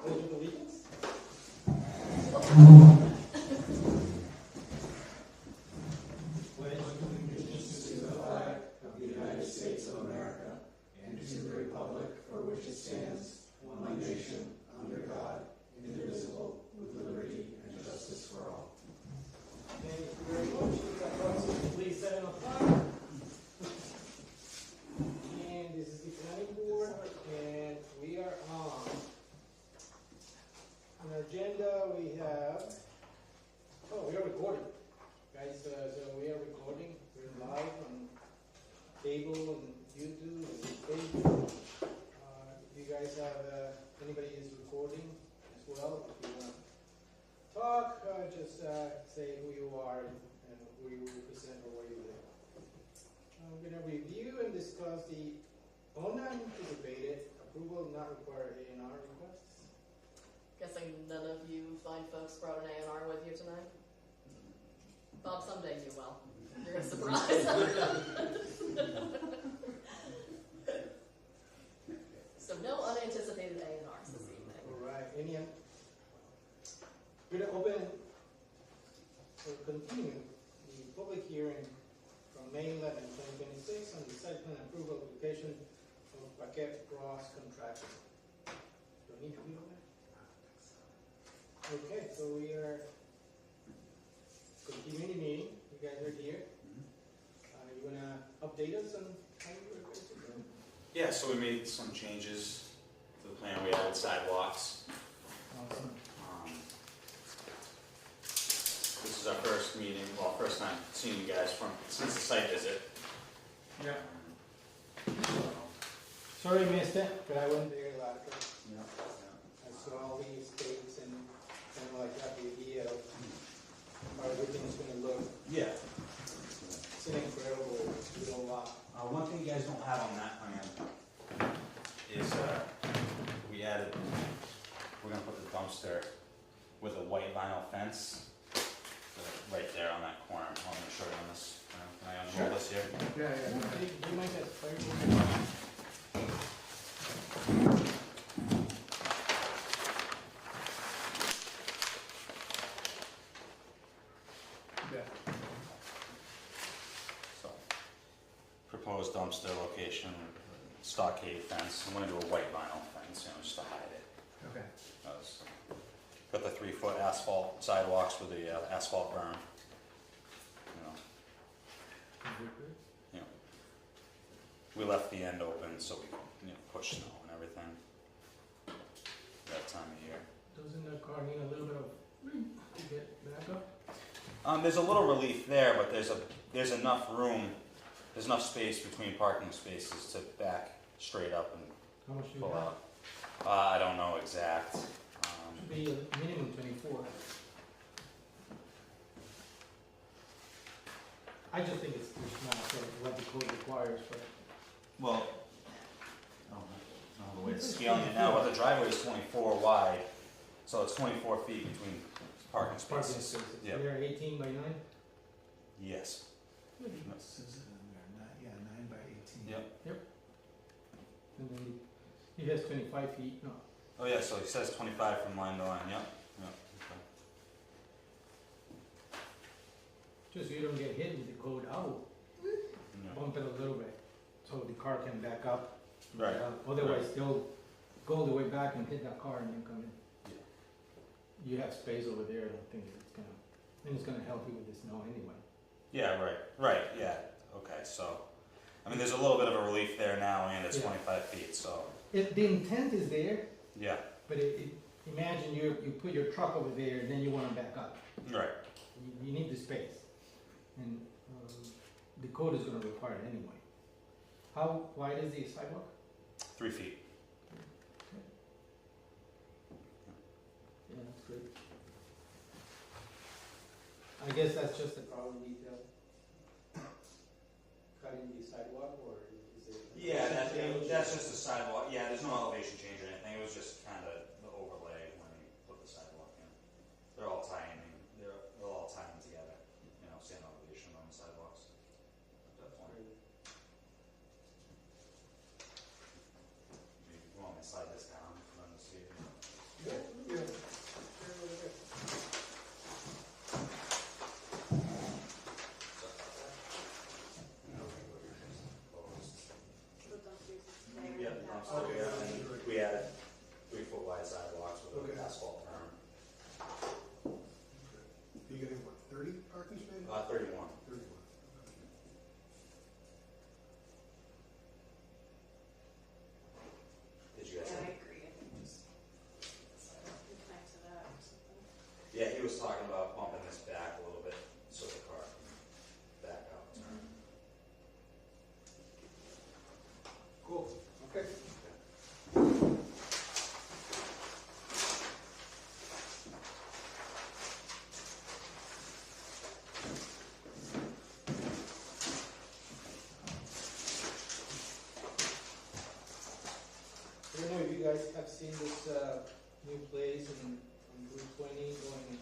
Pledge of allegiance. Pledge allegiance to the flag of the United States of America and to the republic for which it stands, one nation, under God, indivisible, with liberty and justice for all. Thank you very much. Please stand on fire. And this is the planning board, and we are on our agenda. We have, we are recording, guys. So we are recording. We're live on cable and YouTube and Facebook. If you guys have anybody is recording as well, if you want to talk, just say who you are and who you represent or where you live. I'm going to review and discuss the unanticipated approval not required A&R requests. Guessing none of you fine folks brought an A&R with you tonight? Bob, someday you will. You're a surprise. So no unanticipated A&Rs this evening. All right. We're going to open or continue the public hearing from May 11, 2026 on the site plan approval application of Paquette Cross Contracting. Do I need to be on there? Okay, so we are continuing the meeting. You guys are here. You want to update us on how you were going to do? Yeah, so we made some changes to the plan. We added sidewalks. Awesome. This is our first meeting, well, first time seeing you guys since the site visit. Yeah. So, Sorry I missed it, but I went there last week. yeah. I saw all these states and kind of like got the idea of how everything's going to look. Yeah. It's an incredible little lot. One thing you guys don't have on that plan is we're going to put the dumpster with a white vinyl fence right there on that corner. I'm going to show you on this. Can I unroll this here? Yeah. Do you mind that fire? Yeah. So, proposed dumpster location, stockade fence. I'm going to do a white vinyl fence, just to hide it. Okay. Got the 3-foot asphalt sidewalks with the asphalt berm. We left the end open so we can push snow and everything that time of year. Doesn't the car need a little bit of to get back up? There's a little relief there, but there's enough room, there's enough space between parking spaces to back straight up and How much do you pull have? out. I don't know exact. Should be a minimum 24. I just think it's not what the code requires for it. Well, I don't know the way it's scaling it now, but the driveway is 24 wide, so it's 24 feet between parking Parking spaces. spaces. Yeah. They're 18 by 9? Yes. Says it in there, 9 by 18. Yep. And then he has 25 feet, no. Oh yeah, so it says 25 from line to line, yep. Okay. Just so you don't get hit with the code, I'll Yeah. bump it a little bit so the car can back up. Right. Otherwise, they'll go all the way back and hit that car and then come in. Yeah. You have space over there, I don't think it's gonna help you with the snow anyway. Yeah, right, yeah, okay, so, there's a little bit of a relief there now, and it's Yeah. 25 feet, so, The intent is there, yeah, but imagine you put your truck over there and then you wanna back up. right, You need the space. And the code is gonna require it anyway. How wide is the sidewalk? 3 feet. Yeah, that's great. I guess that's just a problem detail. Cutting the sidewalk, or is it? Yeah, that's just the sidewalk, yeah, there's no elevation change or anything, it was just kind of the overlay when you put the sidewalk in. They're all tying together, same elevation on the sidewalks. Definitely. You want me to slide this down for them to see? Yeah. 30 parking spaces? 31. 31. Did you guys? Yeah, I agree. I think just connect to that or something. Yeah, he was talking about bumping this back a little bit so the car can back out. Turn. Cool, okay. I don't know if you guys have seen this new place on Route 20 going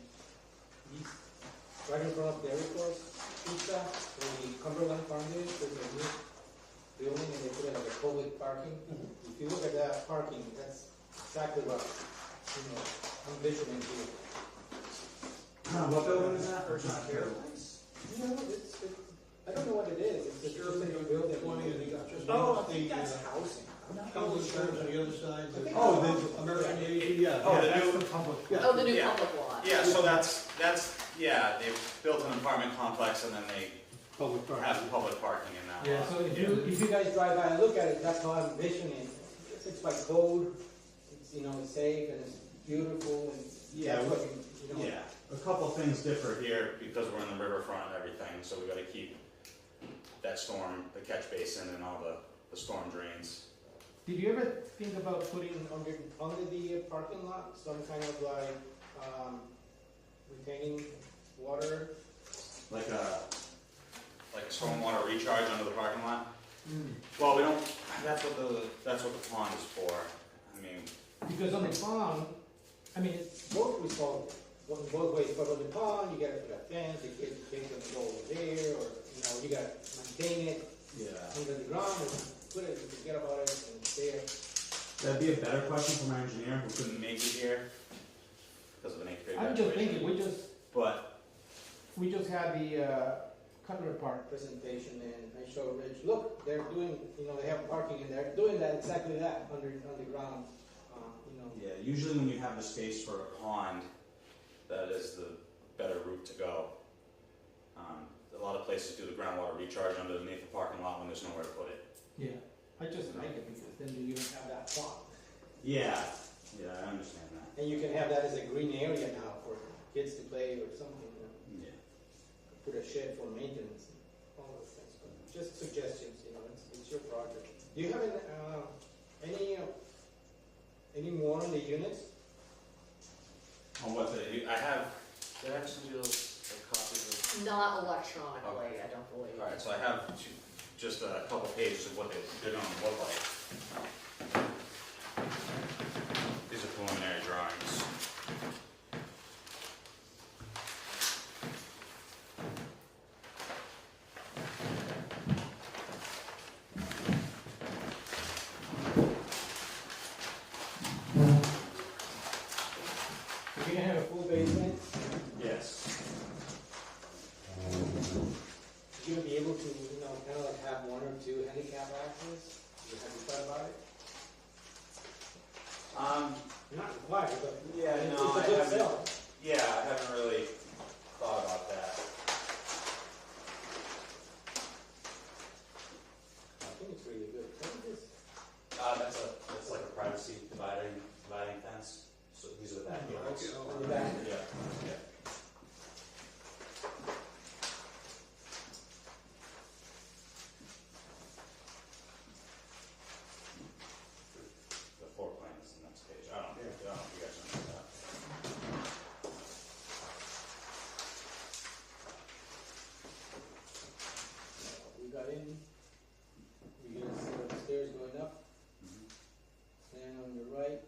east, right in front of Dairy Cross Pizza, where the Cumberland Foundation, there's a new building and they put it like a public parking. If you look at that parking, that's exactly what, I'm visioning here. What building is that? Urgent care? No, I don't know what it is, it's just a new building. Oh, I think the, that's housing. Health insurance on the other side. I think Oh, that's- the American Legion, yeah. Oh, the that's new- the public. Oh, the new Yeah. public lot. Yeah, so that's, yeah, they've built an apartment complex and then they Public parking. have public parking in that Yeah, lot. so if you guys drive by and look at it, that's how I'm envisioning. It's by code, it's, it's safe and it's beautiful and Yeah, that's what you know. Yeah, a couple of things differ here because we're in the riverfront and everything, so we gotta keep that storm, the catch basin and all the storm drains. Did you ever think about putting under the parking lot, some kind of like, retaining water? Like a stormwater recharge under the parking lot? Hmm. Well, we don't, that's what the pond is for. I mean, Because on the pond, it's both resolved, both ways, but on the pond, you gotta put a fence, the kids don't go over there, or, you gotta maintain it yeah. under the ground, and put it, forget about it, and it's there. That'd be a better question from our engineer who couldn't make it here because of an eighth grade I'm just graduation. thinking, But, we just had the, Cutler Park presentation, and I showed Rich, look, they're doing, they have parking in there, doing that, exactly that, underground, yeah, usually when you have the space for a pond, that is the better route to go. A lot of places do the groundwater recharge underneath the parking lot when there's nowhere to put it. Yeah, I just like it because then you don't have that pond. Yeah, I understand that. And you can have that as a green area now for kids to play or something, Yeah. put a shed for maintenance, and all those things, but just suggestions, it's your project. Do you have any more on the units? On what I have, did I send you those copies of? Not electronically, Okay. I don't believe. Alright, so I have just a couple pages of what they're gonna look like. These are preliminary drawings. You're gonna have a full basement, Yes. you're gonna be able to, kind of like have one or two handicap access? Have you thought about it? Not required, but Yeah, it's no, I a good haven't, sell. yeah, I haven't really thought about that. I think it's really good. What is this? That's like a privacy dividing fence, so these are the back yards. On the back? Yeah. The floor plan is the next page. I don't know if you guys know that. We got in, we can see the stairs going up, and on the right,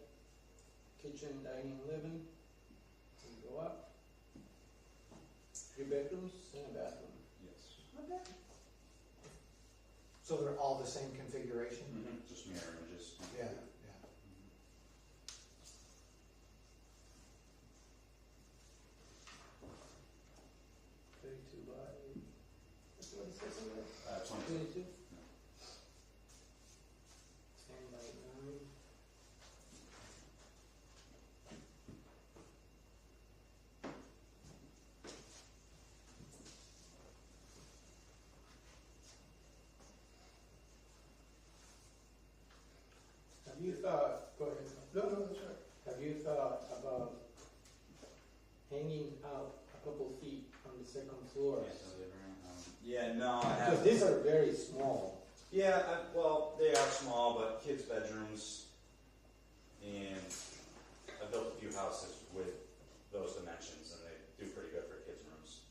kitchen, dining, living, we go up. 3 bedrooms and a bathroom. Yes. Okay. So they're all the same configuration? Just mirror images. Yeah. 32 by, that's what it says in there? 22. 22? 10 by 9. Because these are very small. Yeah, well, they are small, but kids' bedrooms, and I built a few houses with those dimensions, and they do pretty good for kids' rooms.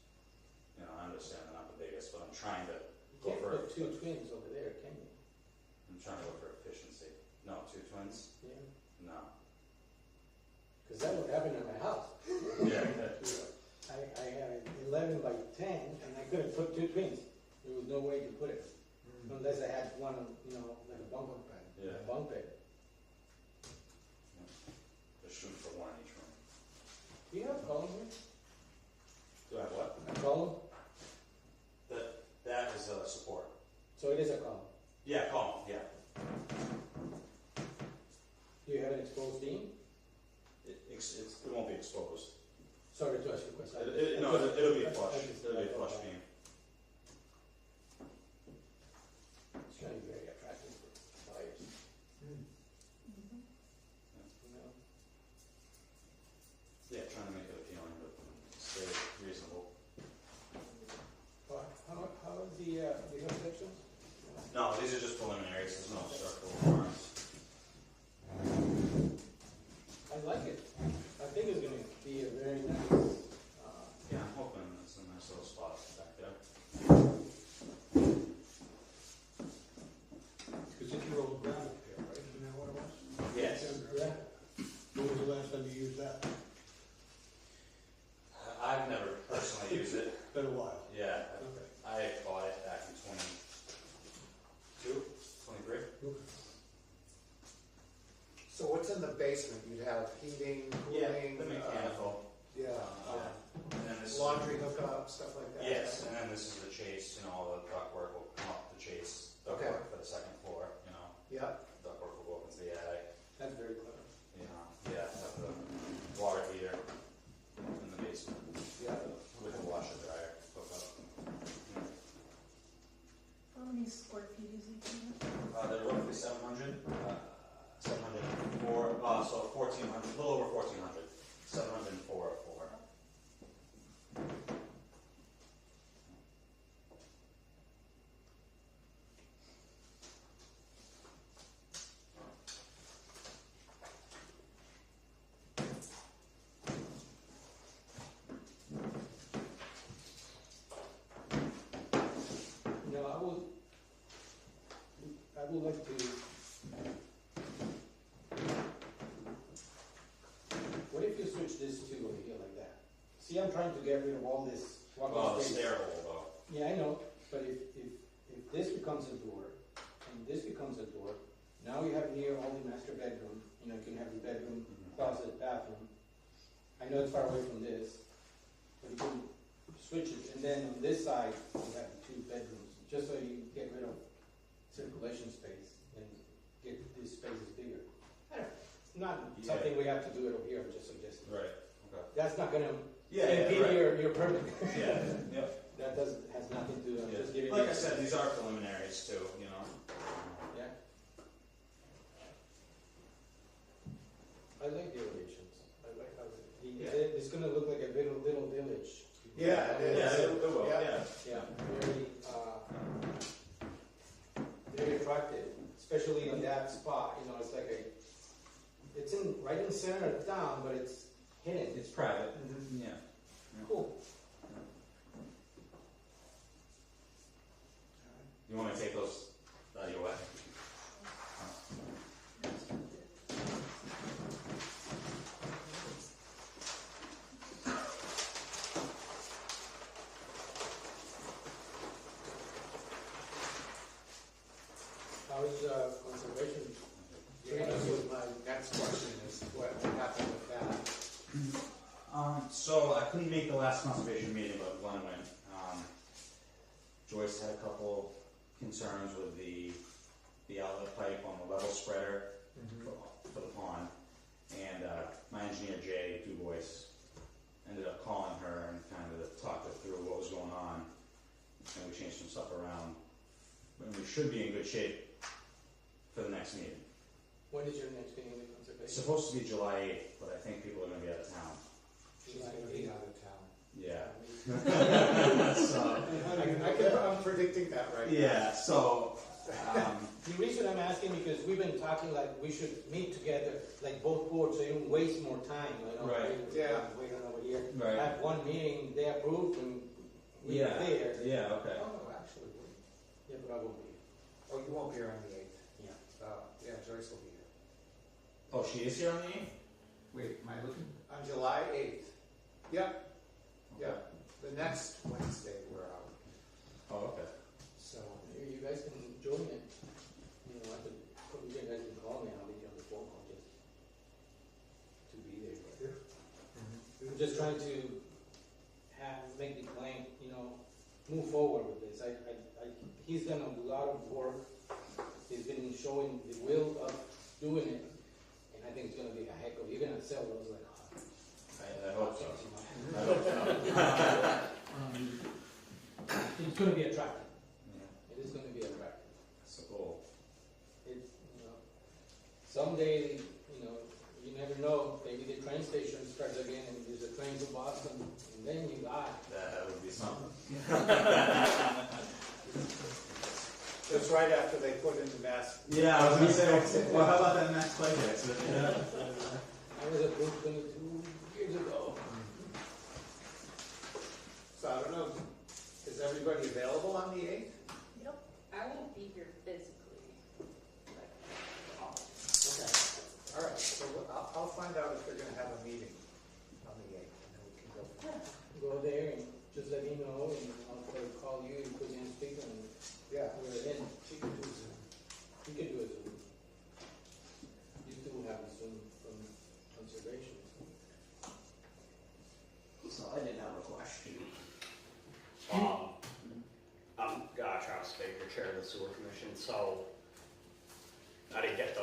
You know, I understand they're not the biggest, but I'm trying to You go can't for. put two twins over there, can you? I'm trying to go for efficiency. No, 2 twins? Yeah. No. Because that would happen in my house. Yeah. I had 11 by 10, and I couldn't put two twins. There was no way to put it, unless I had one, you know, like a bunk bed. Yeah. Bunk bed. They're shooting for 1 in each room. Do you have a column here? Do I have what? A column? That is a support. So it is a column. Yeah, column, yeah. Do you have an exposed beam? It won't be exposed. Sorry to ask you a question. It'll be flush. It'll be a flush beam. It's going to be very attractive for buyers. Mm-hmm. You know? Yeah, trying to make it appealing, but stay reasonable. How is the hook sections? No, these are just preliminaries. There's no structural requirements. I like it. I think it's going to be a very nice. Yeah, I'm hoping it's a nice little spot back there. Because if you're old ground up there, right? Isn't that what it was? Yes. Yeah. When was the last time you used that? I've never personally used it. Been a while. Yeah, Okay. I bought it back in 22, 23. So what's in the basement? You'd have heating, cooling? The mechanical. Yeah, And then this. laundry hookup, stuff like that? Yes, and then this is the chase. You know, all the ductwork will come up the chase. Okay. Ductwork for the second floor. You know, Yeah, ductwork will go up into the attic. That's very clever. You know, yeah, have the water heater in the basement yeah. with the washer dryer hook up. How many square feet is each unit? They're roughly 700. 704. So 1,400. A little over 1,400. 704 or 4. You know, I would like to. What if you switch this to over here like that? See, I'm trying to get rid of all this Oh, walking the space. stair hole though. Yeah, I know, but if this becomes a door, and this becomes a door, now you have near all the master bedroom, you know, you can have the bedroom, closet, bathroom. I know it's far away from this, but you can switch it, and then on this side, you have the 2 bedrooms, just so you get rid of circulation space and get these spaces bigger. I don't know, it's not Yeah. something we have to do it over here, I'm just suggesting. Right. Okay. That's not gonna Yeah. impede Right. your permit. Yeah. Yep. That has nothing to do, I'm just giving you. Like I said, these are preliminaries too. You know. Yeah. I like the elevations. I like how it's gonna look like a little village. Yeah, it is. Yeah, it will. Yeah. Yeah. Yeah, very attractive, especially on that spot, you know, it's like it's right in the center of town, but it's hidden. It's private. Mhm. Yeah. Cool. You want me to take those out of your way? How is conservation? Yeah, that was my next question is what happened with that? So I couldn't make the last conservation meeting, but Glenn went. Joyce had a couple concerns with the outlet pipe on the level spreader for the pond, and my engineer Jay Dubois ended up calling her and kind of talked her through what was going on, and we changed some stuff around, and we should be in good shape for the next meeting. When is your next meeting with It's conservation? supposed to be July 8th, but I think people are going to be out of town. She's gonna be out of town. Yeah. So, I'm predicting predicting that right now. Yeah, so, The reason I'm asking, because we've been talking like we should meet together, like both boards, so you don't waste more time, you know? Right. Waiting over here. Right. Have one meeting, they approve, and we're yeah, there. yeah, okay. Oh, actually, Yeah, but I will be. oh, you won't be here on the 8th. Yeah. Yeah, Joyce will be here. Oh, she is here on the 8th? Wait, am I looking? On July 8th. Yep, yeah. The next Wednesday we're out, Oh, okay. so. You guys can join it. You know, I could, you guys can call me, I'll be on the phone call just to be there. We're just trying to make the client, you know, move forward with this. He's done a lot of work. He's been showing the will of doing it, and I think it's gonna be a heck of, you're gonna sell those like. I hope so. I hope so. It's gonna be attractive. Yeah, It is gonna be attractive. that's the goal. It's, you know, someday, you know, you never know, maybe the train station starts again and there's a train to Boston, and then you die. That would be something. That's right after they put in the mass. Yeah, I was gonna say, well, how about that Max Pike accident? Yeah. I was at Brooklyn 2 years ago. So I don't know, is everybody available on the 8th? I won't be here physically. Okay. All right, so I'll find out if they're gonna have a meeting on the 8th, and then we can go from there. Go there and just let me know, and I'll probably call you, put you on speaker, and Yeah, we're in. she can do Zoom. You can do it Zoom. You still have Zoom from conservation. So I did have a question. I'm Travis Baker, Chair of the Sewer Commission, so I didn't get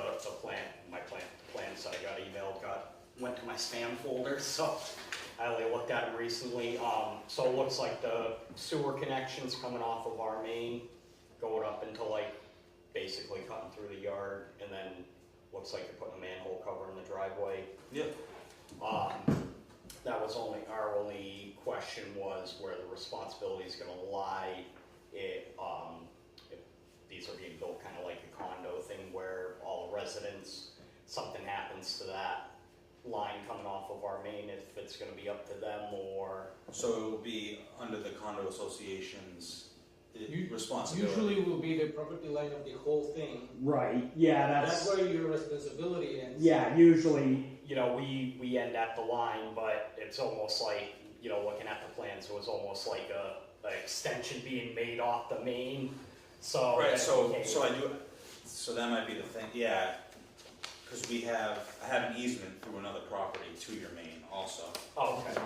my plans that I got emailed, went to my spam folder, so I only looked at them recently. So it looks like the sewer connections coming off of our main, going up into like, basically cutting through the yard, and then looks like you're putting a manhole cover in the driveway. Yep. That was our only question was where the responsibility is gonna lie if these are being built kind of like a condo thing where all the residents, something happens to that line coming off of our main, if it's gonna be up to them or. So it will be under the condo association's You- responsibility. Usually will be the property line of the whole thing. Right, yeah, That's where your responsibility ends. Yeah, usually, you know, we end at the line, but it's almost like, you know, looking at the plans, it was almost like an extension being made off the main, so. Right, so that might be the thing, yeah, because I have an easement through another property to your main also. Oh, okay.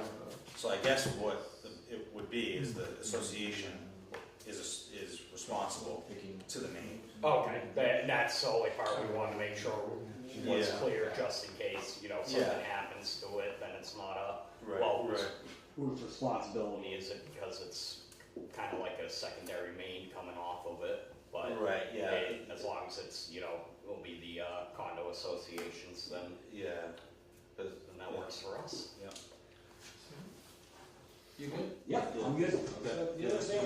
So I guess what it would be is the association is responsible to the main. Okay, that's the only part we want to make sure was Yeah. clear, just in case, you know, something Yeah. happens to it, then it's not Right, well, right. whose responsibility is it, because it's kind of like a secondary main coming off of it, but. Right, yeah. As long as it's, you know, will be the condo associations, then Yeah. then that works for us. Yeah. You good? Yeah, I'm good. So the other thing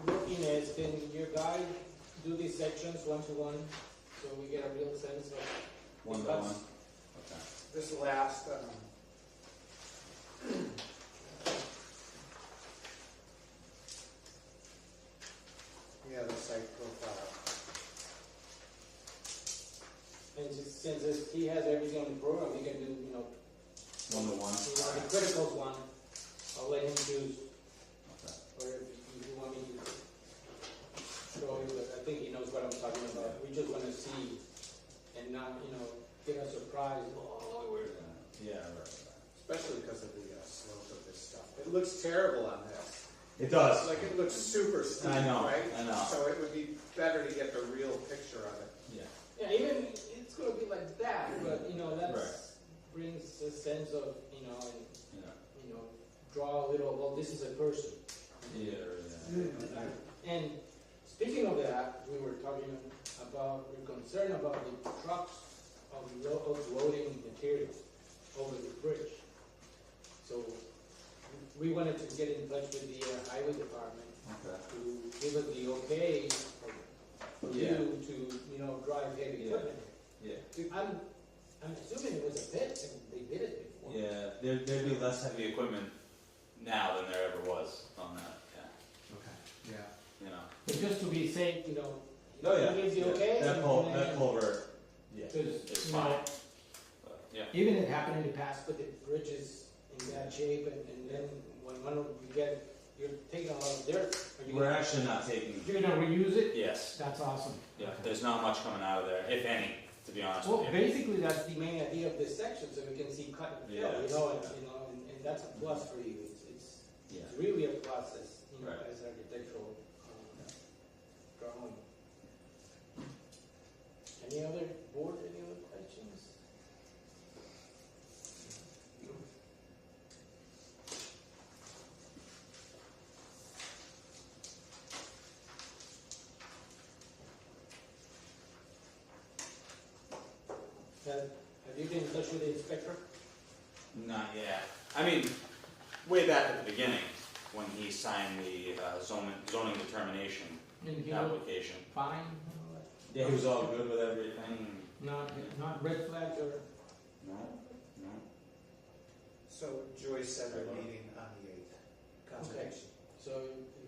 we're looking at is, can your guide do these sections one to one, so we get a real sense of. One the by cuts? one. Okay. This last, yeah, the site profile. And since he has everything on the program, we can do, you know, One to one. the criticals one, I'll let him choose, Okay. or if you want me to show you, but I think he knows what I'm talking about. We just wanna see and not, you know, get a surprise, oh, where's that? Yeah, right. Especially because of the slope of this stuff. It looks terrible on this. It does. Like, it looks super steep, I know, right? I know. So it would be better to get the real picture of it. Yeah. Yeah, even, it's gonna be like that, but, you know, Right. brings a sense of, you know, and, Yeah. you know, draw a little, well, this is a person. Yeah, yeah. And speaking of that, we were talking about, we're concerned about the trucks offloading materials over the bridge. So we wanted to get in touch with the highway department Okay. to give us the okay for Yeah. you to, you know, drive heavy Yeah. equipment. Yeah. I'm assuming it was a pit and they did it before. Yeah, there'd be less heavy equipment now than there ever was on that, yeah, Okay, yeah. you know. But just to be safe, you know, Oh, yeah. he gives you Yeah, okay. That and pul- then- that culvert, yeah, Because, is you know, fine, but, yeah. even it happened in the past, but the bridge is in bad shape, and then when one of you get, you're taking a lot of dirt. Are you We're gonna- actually not taking, You're gonna reuse it? yes, That's awesome. yeah, there's not much coming out of there, if any, to be honest Well, with you. basically, that's the main idea of this section, so we can see cut and fill, Yeah. you know, and that's a plus for you. Yeah. It's really a process, you know, Right. as architectural drawing. Any other board, any other questions? Have you been in touch with the inspector? Not yet. I mean, way back at the beginning, when he signed the zoning determination And he was application. fine? Yeah, he was all good with everything. Not red flags or? No, no. So Joyce said they're meeting on the 8th, conservation. So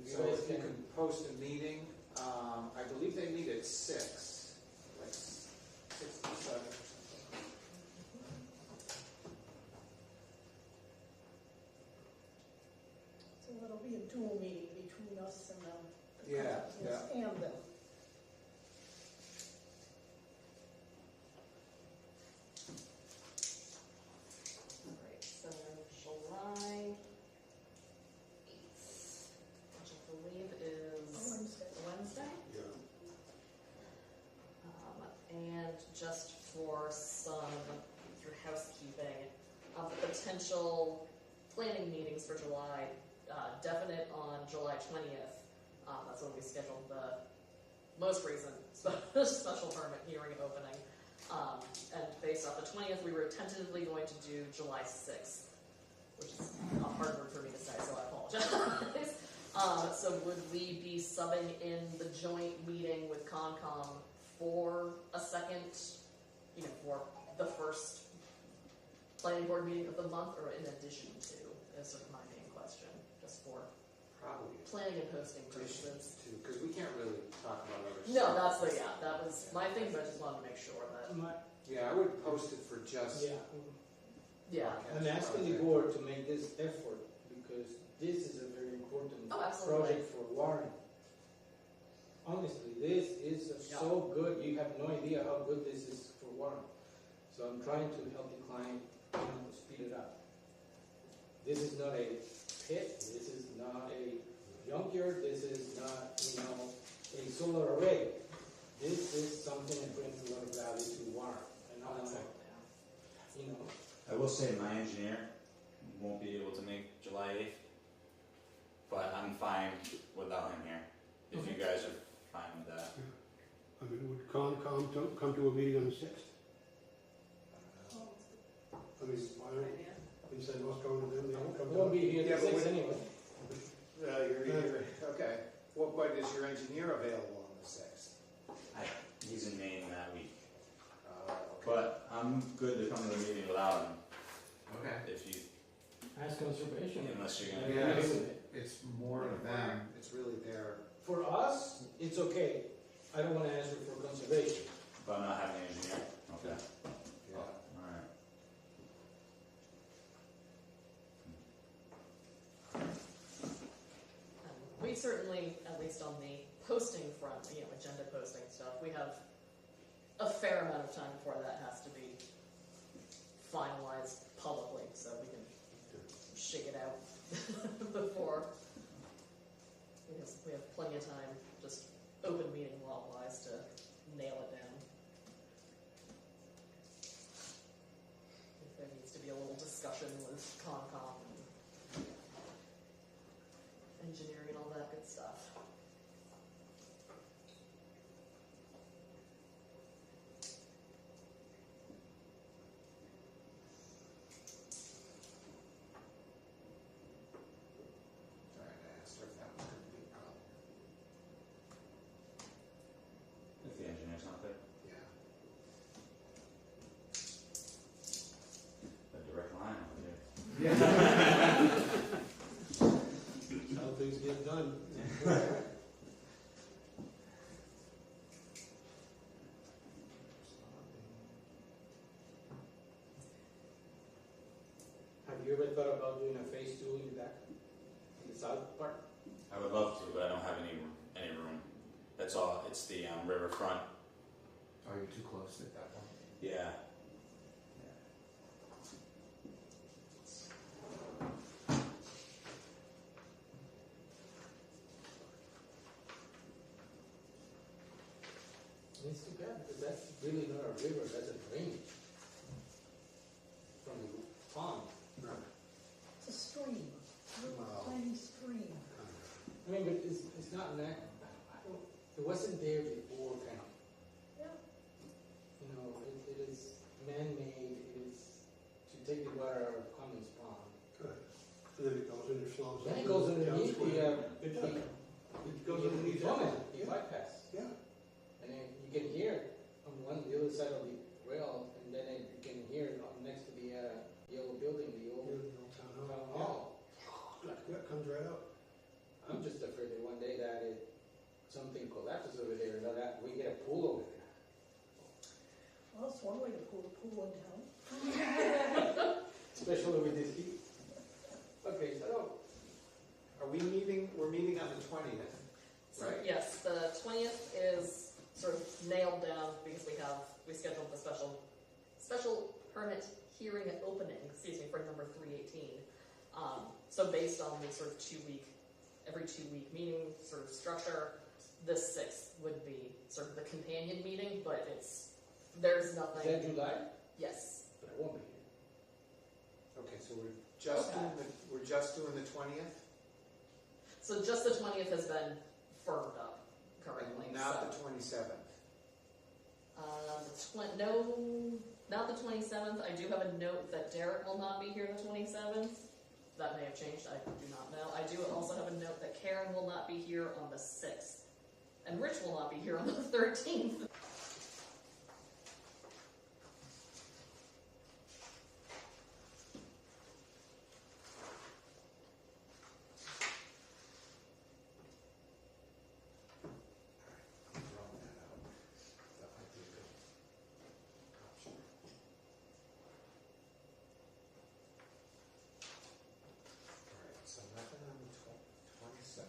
if you So guys if you can, can post a meeting, I believe they meet at 6, like 6 to 7 or something. So it'll be a dual meeting between us and them. Yeah, Yes, and them. Alright, so July 8th, which I believe is Wednesday. Wednesday. Yeah. And just for some your housekeeping, potential planning meetings for July, definite on July 20th. That's when we scheduled the most recent special permit hearing opening. And based off the 20th, we were tentatively going to do July 6th, which is a hard word for me to say, so I apologize. So would we be subbing in the joint meeting with Concom for a second, for the first planning board meeting of the month, or in addition to, is sort of my main question, just for Probably planning and posting addition purposes. to, because we can't really talk about other stuff. No, that was my thing, but I just wanted to make sure that, Yeah, I would post it for just. yeah, yeah. I'm asking the board to make this effort because this is a very important Oh, absolutely. project for Warren. Honestly, this is so good. You have no idea how good this is for Warren. So I'm trying to help the client, speed it up. This is not a pit. This is not a junkyard. This is not, a solar array. This is something that brings a lot of value to Warren. And I want to, I will say my engineer won't be able to make July 8th, but I'm fine without him here, if you guys are fine with that. I mean, would Concom come to a meeting on the 6th? I mean, why don't, instead of us going to them, they don't come I to won't us? be here Yeah, at but 6 when- anyway. Okay. Well, but is your engineer available on the 6th? He's in Maine that week, Okay. but I'm good to come to the meeting without him, Okay. if you, Ask conservation. unless you're Are gonna. you Yeah. okay with it? It's more of them. It's really their, For us, it's okay. I don't want to answer for conservation. But not having an engineer, okay, yeah. alright. We certainly, at least on the posting front, agenda posting stuff, we have a fair amount of time before that has to be finalized publicly, so we can shake it out before. Because we have plenty of time, just open meeting law wise, to nail it down. If there needs to be a little discussion with Concom and engineering and all that good stuff. things get done. Have you ever thought about doing a phase two in the back, in the south part? I would love to, but I don't have any room. That's all, it's the riverfront. Are you too close at that point? Yeah. It's too bad, because that's really not a river, that's a drainage from the pond. It's a stream, a little tiny stream. I mean, but it's not I don't, it wasn't there before, kind of. Yeah. You know, it is man-made, it is to take the water out of Cummins Pond. Good. And then it goes in and flows. Then it goes underneath It goes underneath the bypass. Yeah. And then you can hear it on the other side of the rail, and then you can hear it next to the yellow building, the old town hall. Yeah, it comes right up. I'm just afraid that one day that something collapses over there, and that we get a pool over there. Well, that's one way to pull the pool in town. Especially with this heat. Okay, so we're meeting on the 20th, So, right? yes, the 20th is sort of nailed down because we scheduled the special permit hearing and opening, for number 318. So based on the sort of every 2 week meeting sort of structure, this 6th would be sort of the companion meeting, but there's is nothing. that July? Yes. But I won't be here. Okay, so we're just doing the 20th? So just the 20th has been firmed up currently. And not so. the 27th? Not the 27th. I do have a note that Derek will not be here the 27th. That may have changed, I do not know. I do also have a note that Karen will not be here on the 6th. And Rich will not be here on the 13th. So nothing on the 27th.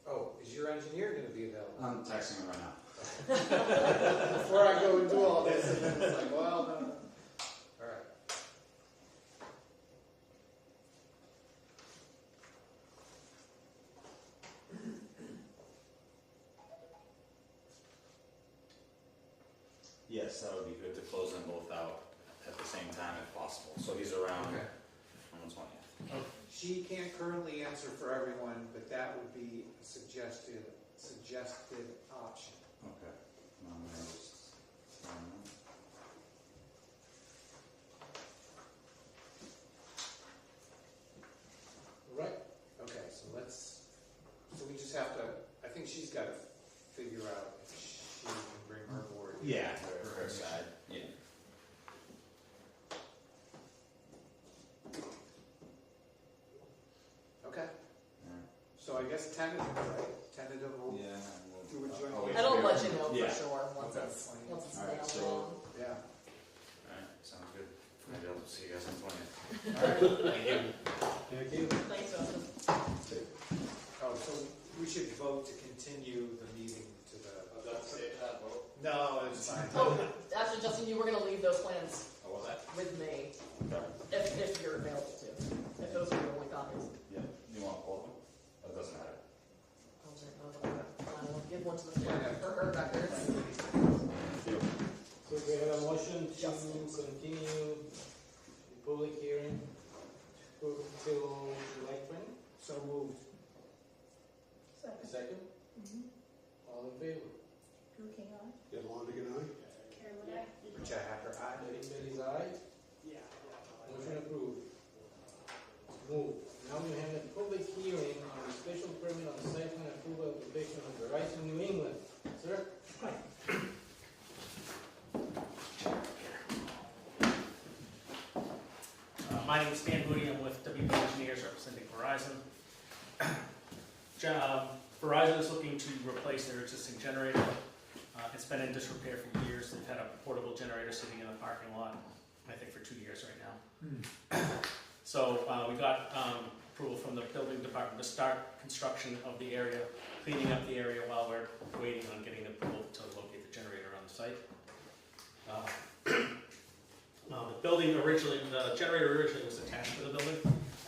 Oh, is your engineer going to be available? I'm texting him right now. Before I go and do all this, and then it's like, well, no. All right. Yes, that would be good to close them both out at the same time if possible. So he's around Okay. on the 20th. She can't currently answer for everyone, but that would be a suggested option. Okay. Right? Okay, so we just have to, I think she's got to figure out if she can bring her board. Yeah, for her side. Yeah. Okay, Alright. so I guess tentative, right? Tentative, Yeah. Do a joint- I'll wait And for I'll you. let you know Yeah. for sure once Okay. it's Alright, nailed so- down. yeah. Alright, sounds good. Maybe I'll see you guys on 20th. Thank you. Thank you. Thanks, Justin. Oh, so we should vote to continue the meeting to the. No, it's fine. Oh, actually, Justin, you were gonna leave those plans Oh, was that? with me, Okay. if you're available to. If those are your only copies. Yeah. You want to pull them? That doesn't matter. I'll give one to the clerk for her records. So we have a motion to continue the public hearing till July 20? So moved. A Second. second? All in favor? Drew King on. Get Longigan eye? Carolyn, Richi Hacker, aye. Derek Bailey's aye. Motion approved. Move. Now we have a public hearing on the My name is Stan Moody, I'm with WB Engineers representing Verizon. Verizon is looking to replace their existing generator. It's been in disrepair for years. They've had a portable generator sitting in the parking lot, I think for 2 years right now. So we got approval from the building department to start construction of the area, cleaning up the area while we're waiting on getting approval to locate the generator on the site. The generator originally was attached to the building.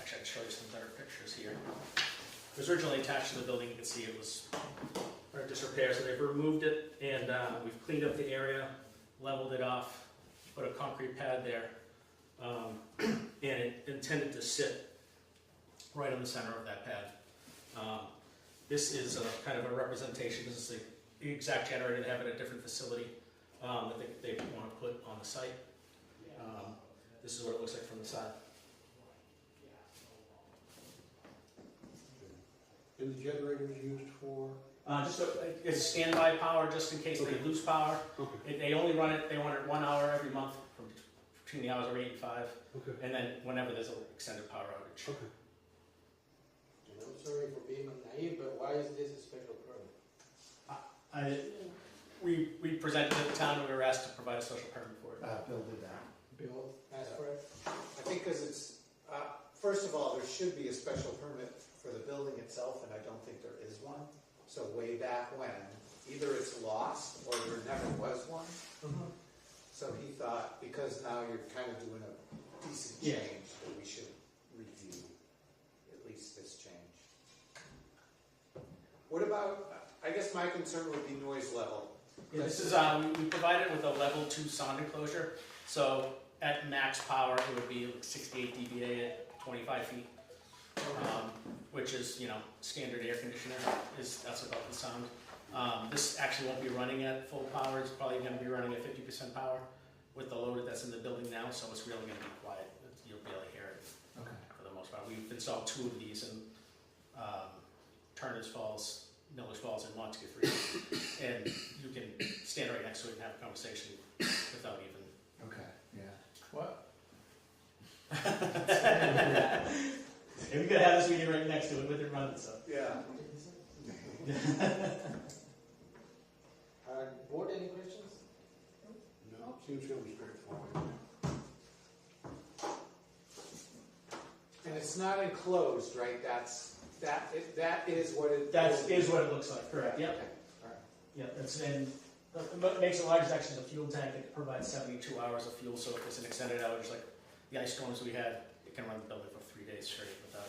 Actually, I can show you some better pictures here. It was originally attached to the building. You can see it was in disrepair, so they've removed it, and we've cleaned up the area, leveled it off, put a concrete pad there, and it intended to sit right on the center of that pad. This is a kind of a representation. This is the exact generator they have at a different facility that they want to put on the site. This is what it looks like from the side. And the generator is used for? It's standby power just in case they lose power. Okay. They only run it 1 hour every month from between the hours of 8 and 5, Okay. and then whenever there's an extended power outage. Okay. And I'm sorry for being naive, but why is this a special permit? We presented to the town and we were asked to provide a social permit for it. Bill did that. Bill, ask for it? I think because it's, first of all, there should be a special permit for the building itself, and I don't think there is one. So way back when, either it's lost or there never was one. So he thought, because now you're kind of doing a decent Yeah. change, that we should review at least this change. What about, I guess my concern would be noise level. Yeah, this is we provided it with a level 2 sound enclosure. So at max power, it would be 68 dBA at 25 feet, which is standard air conditioner. That's about the sound. This actually won't be running at full power. It's probably going to be running at 50% power with the load that's in the building now. So it's really going to be quiet. You'll be able to hear it for the most part. We've installed 2 of these in Turner's Falls, Miller's Falls, and Montague 3, and you can stand right next to it and have a conversation without even. Okay, yeah. What? And we could have this meeting right next to it with it running, so. Yeah. Board, any questions? No, seems fairly straightforward. And it's not enclosed, right? That is what it. That is what it looks like, correct, yep. Okay, all right. Yep, that's, and what makes it large is actually the fuel tank. It provides 72 hours of fuel, so if it's an extended outage like the ice storms we had, it can run the building for 3 days straight without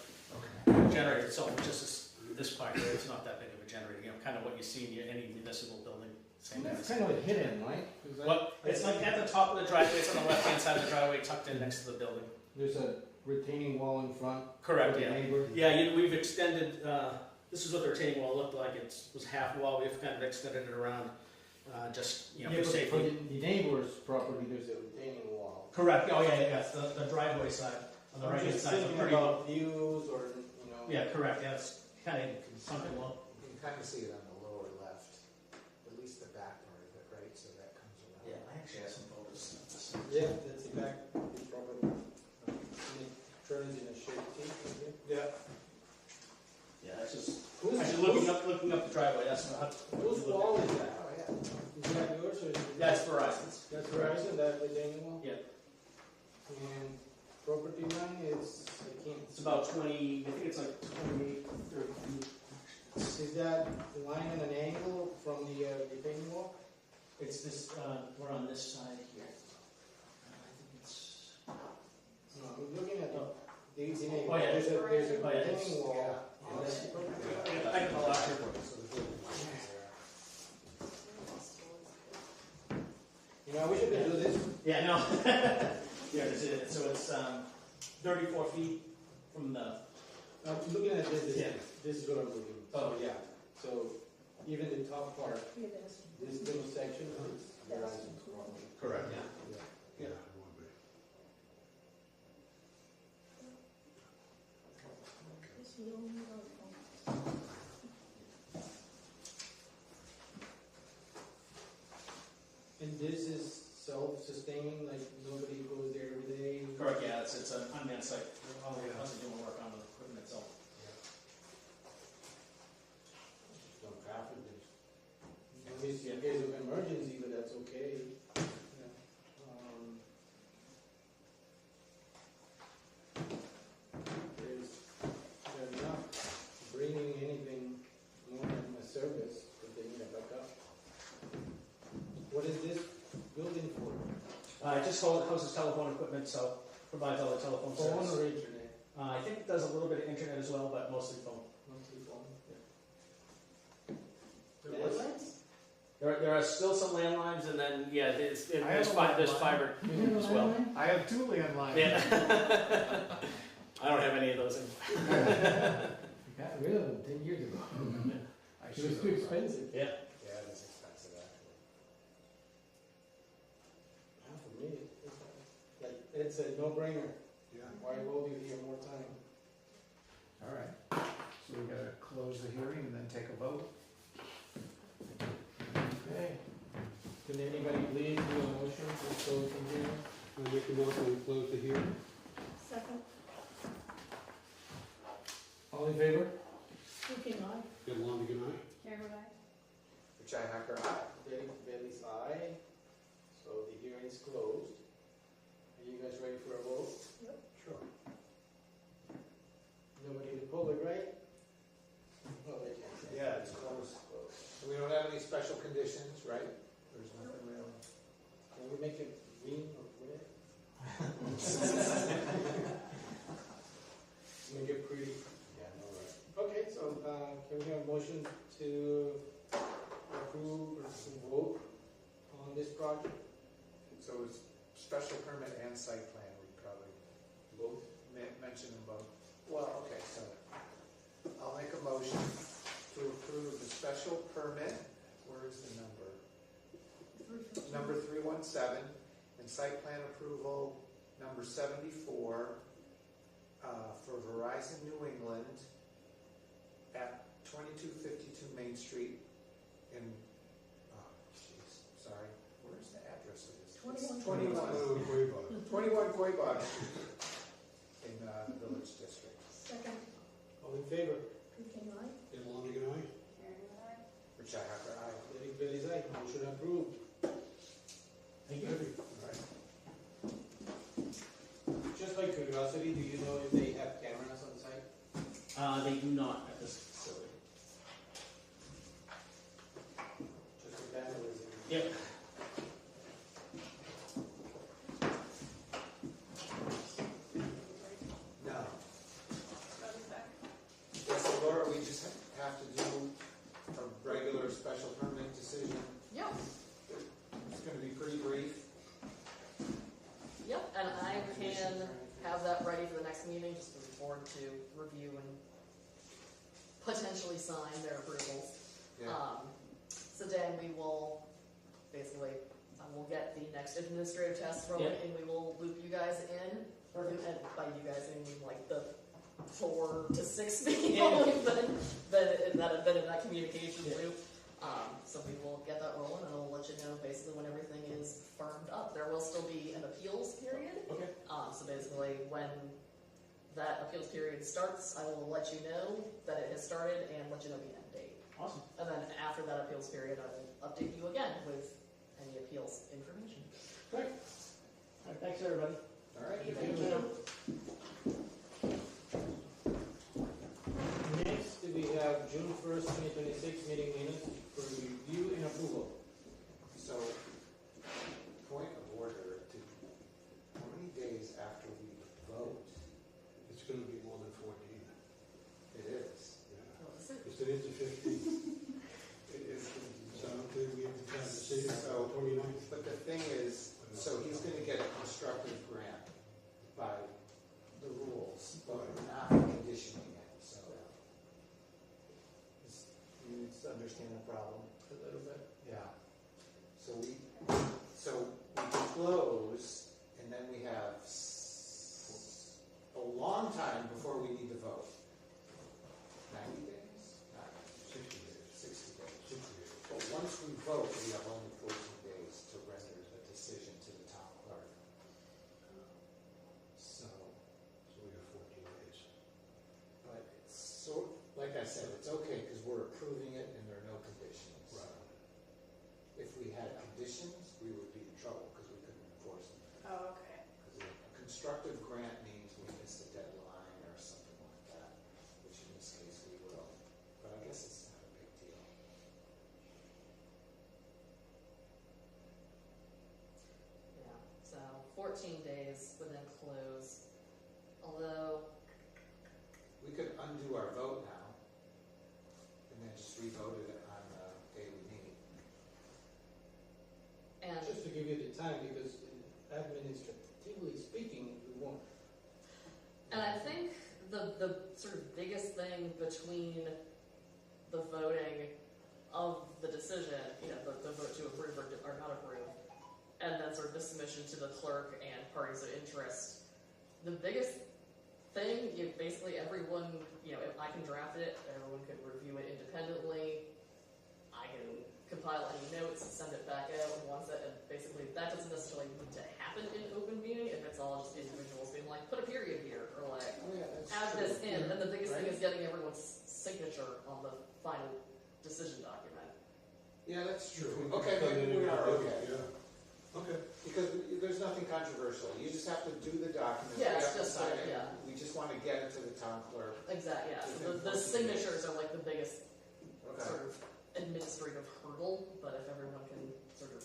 the generator itself, just this part here, it's not that big of a generator, kind of what you see in any municipal building. Same That's thing. kind of a hidden, right? 'Cause It's like at the top of the driveway, it's on the left-hand side of the driveway, tucked in next to the building. There's a retaining wall in front. Correct, for the yeah. neighbor. Yeah, we've extended, this is what the retaining wall looked like. It was half wall, we've kind of extended it around, just, Yeah, for but for safety. the neighbor's property, there's a retaining wall. Correct, oh yeah, the driveway side, on the I'm right-hand just side. thinking about views or, Yeah, correct, yeah, it's kind of something low. You can kind of see it on the lower left, at least the back part of it, right? So that comes around. Yeah, I actually have some photos of this. Yeah, that's the back property. And it turns in a shaped T, okay? Yeah. Yeah, that's just, Who's, actually looking up the driveway, that's not. whose wall is that? Oh, yeah. Is that yours or is it? That's Verizon's. That's Verizon, that retaining wall? Yeah. And property line is, I can't. It's about 20, I think it's like 28, 30 feet. Is that line at an angle from the retaining wall? It's this, we're on this side here. I think it's, No, I'm looking at the retaining Oh, wall. yeah. There's a Oh, yeah, it's- retaining wall. Yeah. on this property. I can pull out here. So the building is there. I wish I could do this. Yeah, no. Yeah, this is it. So it's 34 feet from the. I'm looking at this, Yeah. this is what I'm looking. Oh, yeah. So even the top part, this little section is Verizon's property. Correct. Yeah. Yeah, it would be. And this is self-sustaining, like nobody goes there every day? Correct. Yeah, it's an unmanned site. just houses telephone equipment, so provides all the telephone Phone service. or internet? I think it does a little bit of internet as well, but mostly phone. Monthly phone? There was- Landlines? There are still some landlines, and then yeah, there's I have a there's landline. fiber You have a as well. landline? I have two landlines. Yeah. I don't have any of those anymore. I got rid of them 10 years ago. I It should was have. too expensive. Yeah. Yeah, it is expensive actually. For me, it's a no-brainer. Yeah. Why hold you here more time? All right, so we gotta close the hearing and then take a vote. Okay. Can anybody please do a motion to close the hearing? I make a motion to close the hearing. Second, All in favor? Looking on, Ed Longigan, aye. Karen and I. Richi Hacker, aye. Derek Bailey's aye. So the hearing is closed. Are you guys ready for a vote? Sure. Nobody to pull it, right? Oh, they can't say. Yeah, it's closed. So we don't have any special conditions, right? There's nothing really. Can we make it green or red? Make it pretty. Yeah, no, right. Okay, so, can we have a motion to approve or to vote on this project? So it's special permit and site plan, we probably Both. mention them both. Well, okay, so I'll make a motion to approve the special permit, where is the number? Number 317, and site plan approval number 74 for Verizon New England at 2252 Main Street in, oh, jeez, sorry, where's the address of this? It's 21 Quabog in the Village District. Second, All in favor? Looking on, Ed Longigan, aye. Karen and I. Richi Hacker, aye. Derek Bailey's aye. Motion approved. Thank you. Right. Just by curiosity, do you know if they have cameras on site? They do not at this facility. Just for vandalism? Yep. No. Got it back. Yeah, so Laura, we just have to do a regular special permit decision. Yep, It's gonna be pretty brief. yep, and I can have that ready for the next meeting, just for the board to review and potentially sign their approvals. Yeah. So then we will, basically, we'll get the next administrative test rolling, Yeah. and we will loop you guys in. And by you guys, I mean like the 4 to 6 people that have been in that communication Yeah. loop. So we will get that rolling, and I'll let you know basically when everything is firmed up. There will still be an appeals period. Okay. So basically, when that appeals period starts, I will let you know that it has started and let you know the end date. Awesome. And then after that appeals period, I will update you again with any appeals information. Great. All right, thanks everybody. All right. Thank you. Next, we have June 1st, 2026 meeting minutes for review and approval. So, point of order to, how many days after we vote? It's gonna be more than 14. It is. Yeah. What was it? If it is the 15, It is. so I don't think we have to have the decision So- until 29th. But the thing is, so he's gonna get a constructive grant by the rules, but we're not conditioning it, so. You need to understand the problem a little bit? Yeah. So we close, and then we have a long time before we need to vote. 90 days? Not 60 days. 60 days. 60 days. But once we vote, we have only 14 days to render the decision to the town clerk. So, So we got 14 days. but it's so, like I said, it's okay because we're approving it and there are no conditions. Right. If we had conditions, we would be in trouble because we couldn't enforce them. Oh, okay. Because a constructive grant means we missed a deadline or something like that, which in this case we will. But I guess it's not a big deal. Yeah, so the voting of the decision, the vote to approve or not approve, and then sort of the submission to the clerk and parties of interest. The biggest thing, basically everyone, if I can draft it, everyone can review it independently. I can compile any notes and send it back out once it, and basically that doesn't necessarily need to happen in open meeting if it's all just individuals being like, put a period here, or like, Oh, yeah, that's add true. this in. And the biggest thing Right. is getting everyone's signature on the final decision document. Yeah, that's true. If we Okay, come in maybe and we are do it, okay. Yeah, okay. Because there's nothing controversial. You just have to do the document. Yeah, we it's have to just sign like, it. yeah. We just want to get it to the town clerk. Exactly, yeah. So Within the 14 signatures are like the biggest Okay. sort of administrative hurdle, but if everyone can sort of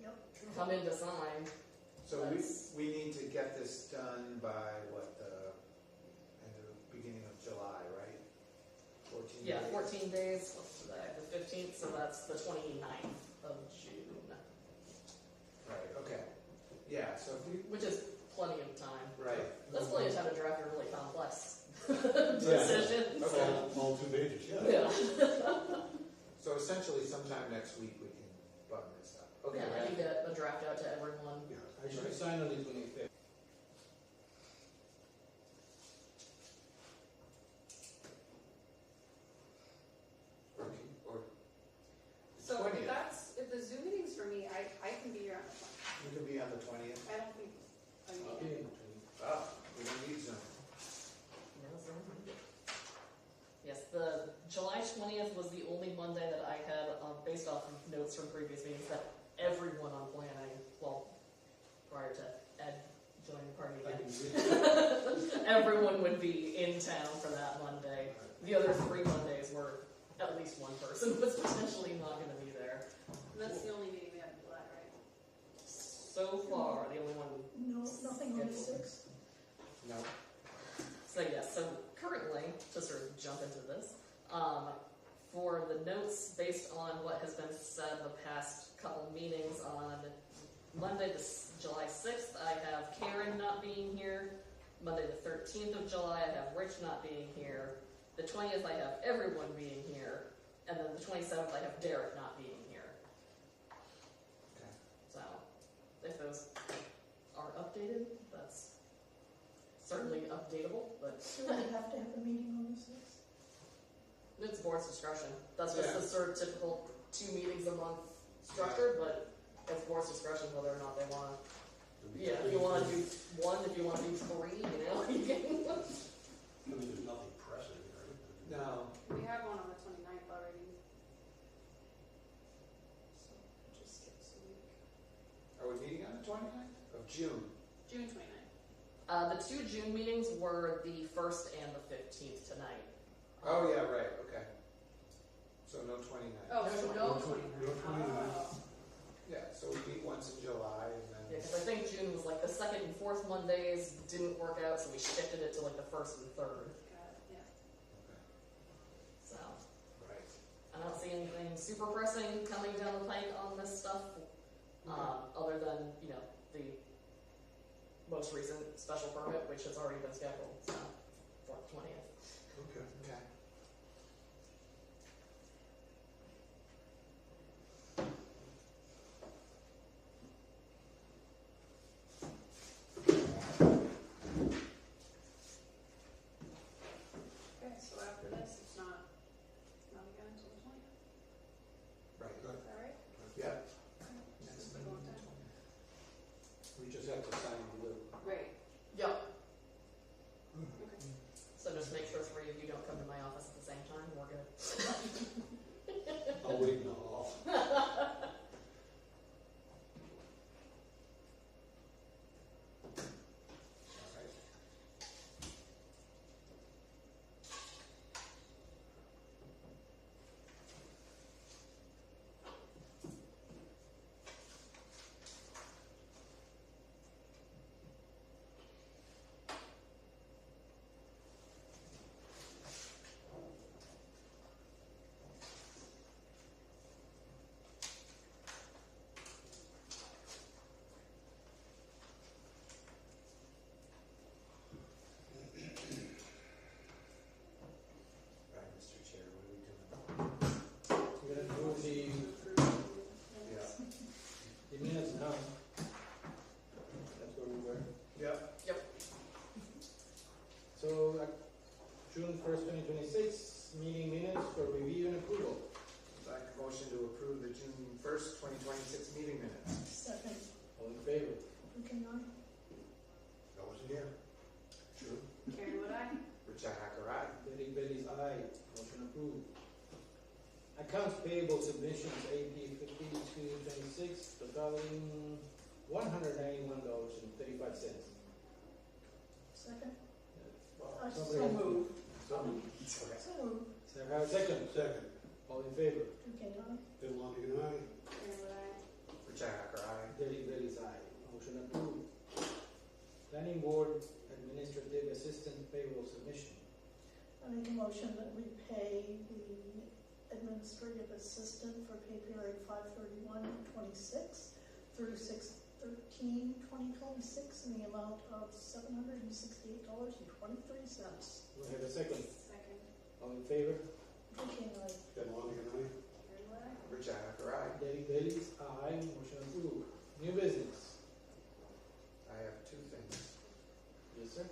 Yep. come in to sign, So That's- we need to get this done by what, the beginning of July, right? 14 yeah, days? 14 days, what's today, the 15th, so that's the 29th of June, Right, okay. Yeah, so if we, which is plenty of time. right. That's plenty of time to draft a really complex decision. Okay. All 2 pages, yeah. Yeah. So essentially sometime next week we can button this up. Okay, Yeah, I right? can get a draft out to everyone. Yeah, I should sign on the 25th. Or So 20th. if the Zoom meeting's for me, I can be here on the 20th. You can be on the 20th. I don't think, I'll be in between. Oh, we don't need Zoom. Yes, the July 20th was the only Monday that I had, based off of notes from previous meetings, that everyone on planning, well, prior to Ed joining the party I again, can read. everyone would be in town for that Monday. The other 3 Mondays were at least one person was potentially not going to be there. and that's the only meeting we have in July, right? So far, the only one. No, nothing on the scheduled. 6th? No. So yes, so currently, to sort of jump into this, for the notes based on what has been said the past couple meetings on Monday, July 6th, I have Karen not being here. Monday the 13th of July, I have Rich not being here. The 20th, I have everyone being here. And then the 27th, I have Derek not being here. Okay. So, if those are updated, that's certainly updatable, but Do we have to have a meeting on the 6th? it's board's discretion. That's just Yeah. the sort of typical 2 meetings a month structure, but it's board's discretion whether or not they want to. Yeah, if you want to do 1, if you want to do 3, you can. I mean, there's nothing pressing, right? No. We have one on the 29th already. So, just skips a week. Are we meeting on the 29th of June? June 29th. The 2 June meetings were the 1st and the 15th tonight. Oh, yeah, right, okay. So no 29th. Oh, so no No 29th. 29th. Oh. Yeah, so we meet once in July and then. Yeah, because I think June was like the 2nd and 4th Mondays didn't work out, so we shifted it to like the 1st and 3rd. Got it, yeah. Okay, So right. I don't see anything super pressing coming down the pike on this stuff, other than the most recent special permit, which has already been scheduled. So for the 20th. Okay. Okay. Okay, so after this, it's not again until the 20th. Right. Is that right? Yeah. Just a long time. We just have to sign the blue. Right. Yep. Mhm. approved. Accounts payable submissions, AP 5226, totaling $191.35. Second? Wow, So somebody- moved. Somebody- So moved. So have a second, Second, all in favor? Okay, aye. Bill Longigan, aye. Cameron, aye. Richi Hacker, aye. Derek Bailey's aye. Motion approved. Planning board administrative assistant payroll submission. I make a motion that we pay the administrative assistant for pay period 5/31/26 through 6/13/2026 in the amount of $768.23. Do I have a second? Second. All in favor? Okay, aye. Bill Longigan, aye. Cameron, aye. Richi Hacker, aye. Derek Bailey's aye. Motion approved. New business. I have two things. Yes, sir.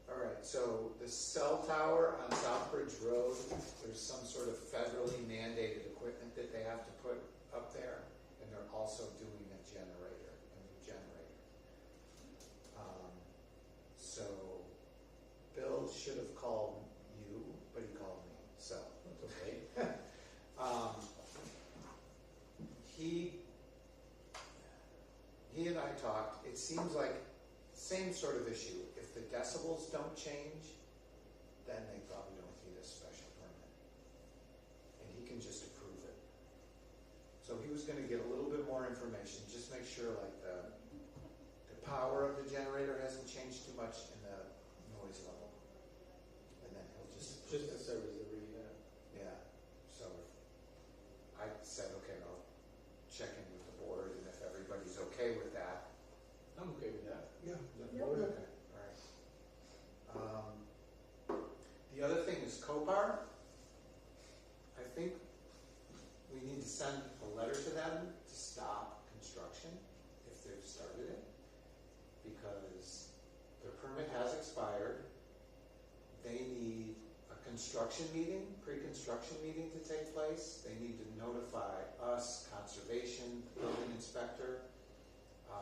All right, so the cell tower on Southbridge Road, there's some sort of federally mandated equipment that they have to put up there, and they're also doing a generator, a new generator. So Bill should have called you, but he called me, so it's okay. He and I talked, it seems like same sort of issue. If the decibels don't change, then they probably don't need a special permit. And he can just approve it. So he was gonna get a little bit more information, just make sure like the power of the generator hasn't changed too much and the noise level. And then he'll just approve Just a it. service that we have. Yeah, so I said, okay, I'll check in with the board and if everybody's okay with that, I'm okay with that. Yeah. The Yep. board, okay, all right. The other thing is Copar. I think we need to send a letter to them to stop construction if they've started it, because their permit has expired. They need a construction meeting, pre-construction meeting to take place. They need to notify us, conservation, building inspector,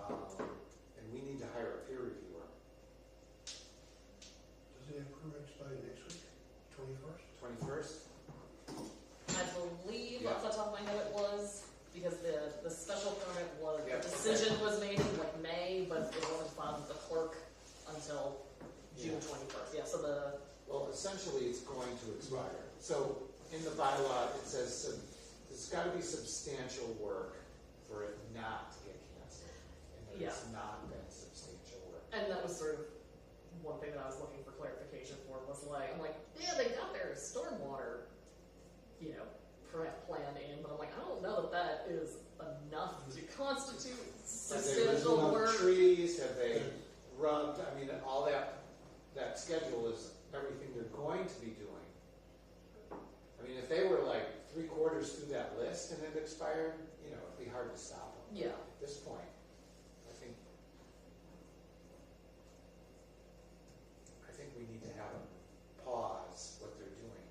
and we need to hire a peer reviewer. Doesn't that permit expire next week, 21st? 21st? I believe Yeah. off the top of my head it was, because the special permit was, Yeah, the okay. decision was made in like May, but it wasn't filed with the clerk until June Yeah. 21st. Yeah, so the, Well, essentially, it's going to expire. So in the bylaw, it says there's got to be substantial work for it not to get canceled. And there's not been substantial work. and that was sort of one thing that I was looking for clarification for was like, I'm like, yeah, they got their stormwater, plan in, but I'm like, I don't know that that is enough to constitute Have they substantial removed work. trees? Have they rubbed? I mean, all that schedule is everything they're going to be doing. I mean, if they were like 3/4 through that list and it expired, it'd be hard to stop them. Yeah. At this point, I think we need to have them pause what they're doing.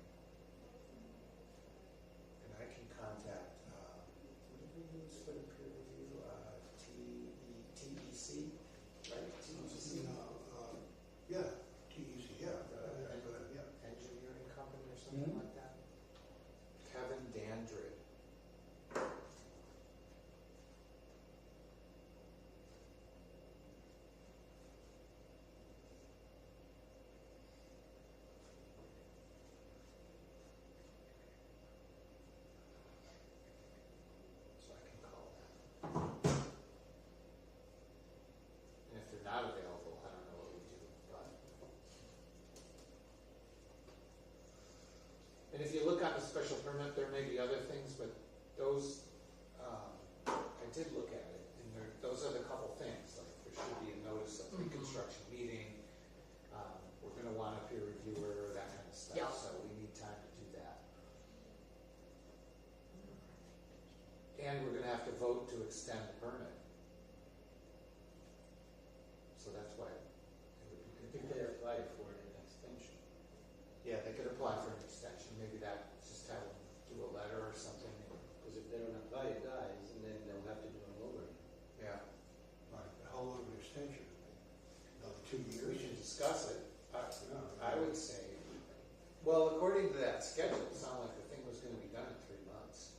And I can contact, what did we use for the peer review? TEC, right? TEC? Yeah, TEC, yeah. Yeah. Engineering company or something like that? Kevin Dandrid. So I can call that. And if they're not available, I don't know what we do, but. And if you look on the special permit, there may be other things, but those, I did look at it, and those are the couple things, like there should be a notice of pre-construction meeting, we're gonna want a peer reviewer, that kind of stuff, Yeah. so we need time to do that. And we're gonna have to vote to extend the permit. So that's why it would be I good. think they applied for an extension. Yeah, they could apply for an extension, maybe that, just have them do a letter or something. Because if they don't apply, it dies, and then they'll have to do an over. Yeah, Right, how long of an extension? Another 2 we years? should discuss it. No. I would say, well, according to that schedule, it sound like the thing was gonna be done in 3 months.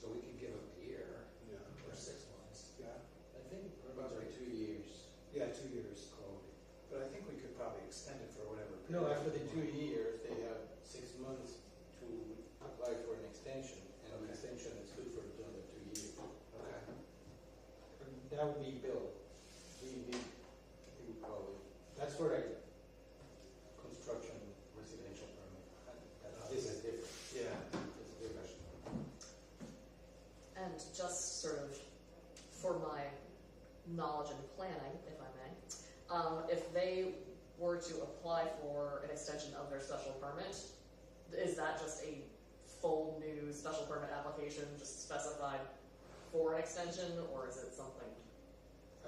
So we could give them a year Yeah. or 6 months. Yeah, I think permits are 2 years. Yeah, 2 years. But I think we could probably extend it for whatever. No, period after the we 2 want. years, they have 6 months to apply for an extension, and an Okay. extension is good for another 2 years. Okay. That would be Bill. He would probably, that's for a construction residential permit. This is different. Yeah. It's different. And just sort of for my knowledge and planning, if I may, if they were to apply for an extension of their special permit, is that just a full new special permit application just specified for an extension, or is it something?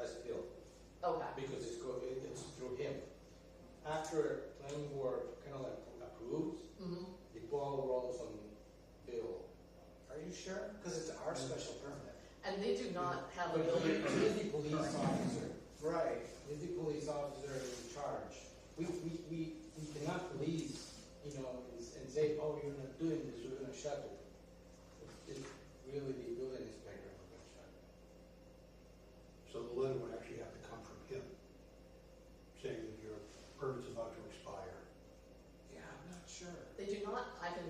As Bill, Okay. because it's through him. After planning board kind of like approves, Mm-hmm. the ball rolls on Bill. Are you sure? Because it's our special permit. And they do not have a But building. he is the police officer. Right. Is the police officer in charge? We cannot police, and say, oh, you're not doing this, we're gonna shut it. It's really the building inspector who's gonna shut it. so the letter would actually have to come from him, saying that your permit's about to expire. Yeah, I'm not sure. They do not, I can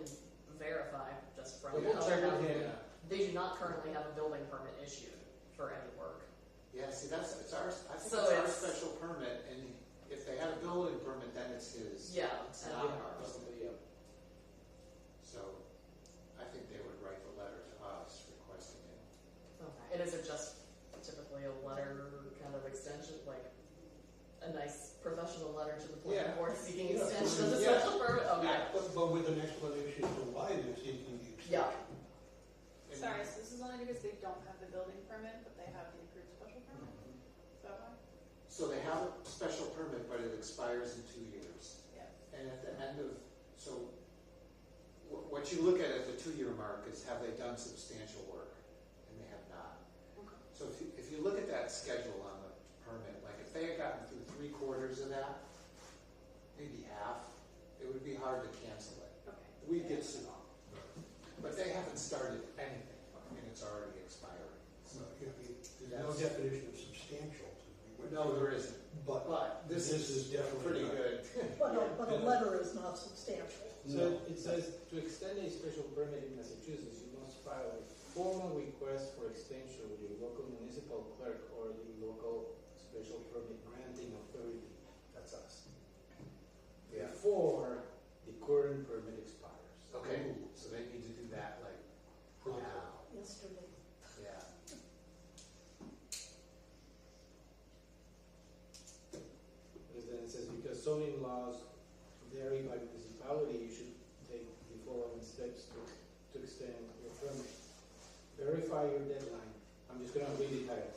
verify just from. But we'll check with him. They do not currently have a building permit issued for any work. Yeah, see, it's ours, I think So it's our it's- special permit, and if they had a building permit, then it's his. Yeah, It's and- not Yeah, ours. probably, yeah. So, I think they would write the letter to us requesting it. Okay. And is it just typically a letter kind of extension, like a nice professional letter to the planning Yeah. board seeking Yeah. extension of the Yeah. special permit? Okay. But with an explanation as to why they're seeking the extension. Yeah. And- Sorry, so this is only because they don't have the building permit, but they have the approved special permit? Is that why? So they have a special permit, but it expires in 2 years. Yeah. And at the end of, so what you look at the 2-year mark is have they done substantial work? And they have not. Okay. So if you look at that schedule on the permit, like if they had gotten through 3/4 of that, maybe half, it would be hard to cancel it. Okay. We'd get sued. But they haven't started anything, and it's already expiring. So, I mean, there's no That's- definition of substantial to me. No, there isn't. But But this this is is definitely pretty not. good. But a letter is not substantial. So it says, to extend a special permit in Massachusetts, you must file a formal request for extension with your local municipal clerk or the local special permit granting authority. That's us. Before the current permit expires. Okay, so they need to do that like now. Yesterday. Yeah. Because then it says, because zoning laws vary by municipality, you should take the following steps to extend your permit. Verify your deadline. I'm just gonna read the title.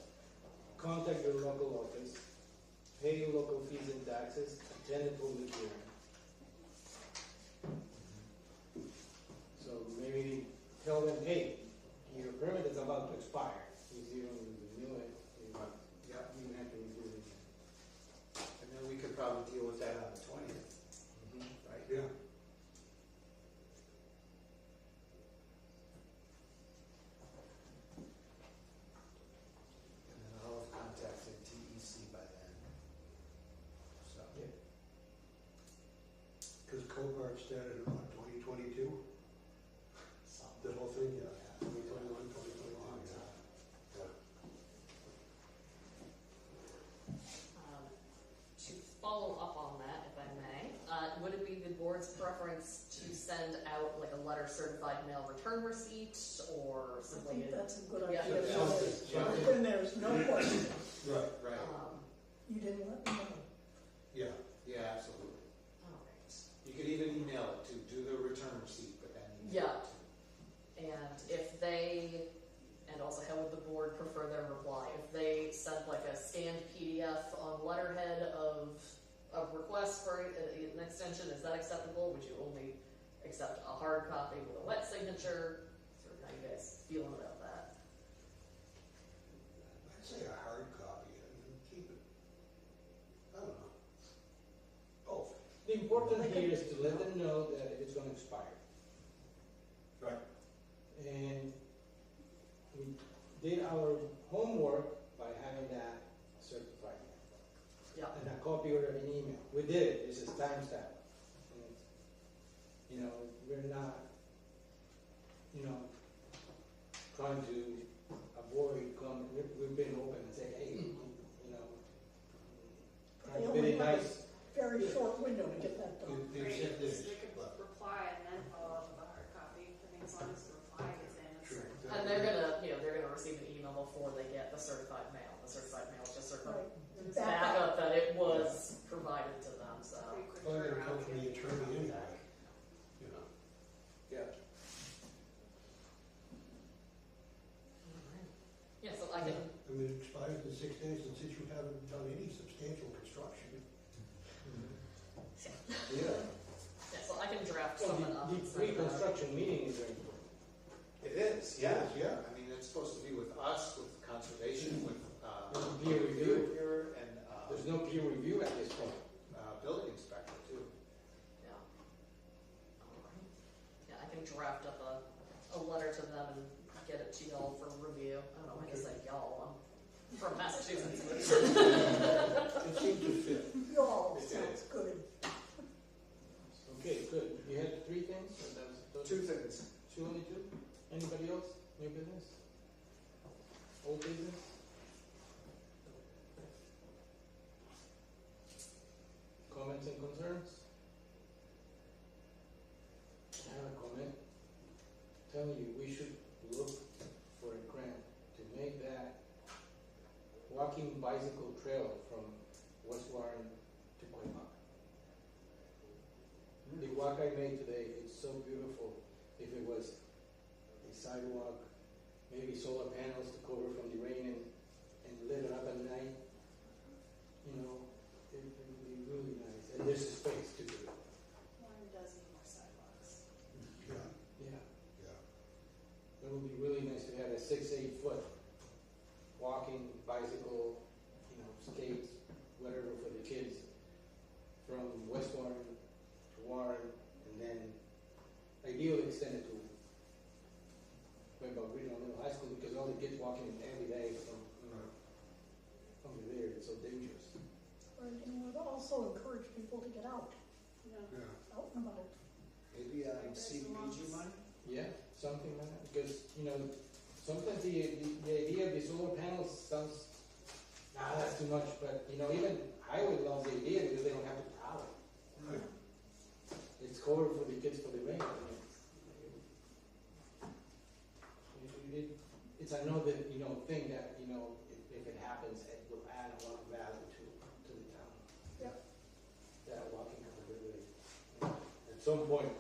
Contact your local office, pay local fees and taxes, attend a public hearing. So maybe tell them, hey, your permit is about to expire. If you don't renew it, you have to renew it. And then we could probably deal with that on the 20th, right? Yeah. And then I'll have contacted TEC by then. So, Because Copart started in what, 2022? something. The whole thing, yeah. Yeah. 2021, 2022, Long yeah. time. To follow up on that, if I may, would it be the board's preference to send out like a letter certified mail return receipt or I simply? think that's a good Yeah. idea. Yeah. So then there's no question. Right, Right, You didn't let me know. yeah. yeah, absolutely. All right. You could even email it to do the return receipt, but then email Yeah. it to. And if they, and also how would the board prefer their reply? If they sent like a scanned PDF on letterhead of a request for an extension, is that acceptable? Would you only accept a hard copy with a wet signature? Sort of how you guys feeling about that? I'd say a hard copy and keep it. I don't know. Both. The important here is to let them know that it's gonna expire. did our homework by having that certified. Yeah. And a copy or an email. We did it, this is timestamp. And it's, you know, we're not, you know, trying to avoid, we've been open and say, hey, you know, trying They to be only have nice. a very short window to get that done. They Right, said so this, they could reply and then follow up with a hard copy, I think as long as the reply gets in, it's. sure. And they're gonna, you know, they're gonna receive an email before they get the certified mail. The certified mail is just sort of Right. a backup that it was provided to them, so. Pretty quick Well, they're gonna turnaround come from to the get attorney it anyway, back. you know. Yeah. Yeah, so I can, I mean, it expires in 6 days, and since you haven't done any substantial construction, Yeah. yeah, so I can draft Well, something up. the and send it out. pre-construction meeting is very important. It is, yeah. Yeah. I mean, it's supposed to be with us, with conservation, with, There's no peer review. here, and, There's no peer review at this point. building inspector too. Yeah. Yeah, I can draft up a letter to them and get it to y'all for review. I don't know why I say y'all, I'm from Massachusetts. it seemed to fit. Y'all It sounds good. Okay, good. You had 3 things? Or that was those 2 things. only 2? Anybody else? New business? Old business? Comments and concerns? I have a comment. Telling you, we should look for a grant to make that walking bicycle trail from West Warren to Quincy. The walk I made today, it's so beautiful. If it was a sidewalk, maybe solar panels to cover from the rain and lit it up at night, you know, it would be really nice. And there's a space to do it. One does need more sidewalks. Yeah, Yeah. yeah. It would be really nice to have a 6-8 foot walking, bicycle, you know, skates, whatever for the kids from West Warren to Warren, and then ideally extend it to Webber Regional Middle High School because all the kids walking every day from there, it's so dangerous. Right, and it would also encourage people to get out, Yeah. out and about. Maybe, CDBG money? Yeah, something like that, because, you know, sometimes the idea of the solar panels sounds, that's too much, but, you know, even Highway loves the idea because they don't have to power. Right. It's covered for the kids for the rain. It's another, you know, thing that, you know, if it happens, it will add a lot of value to the town. Yep. That walking capability. At some point,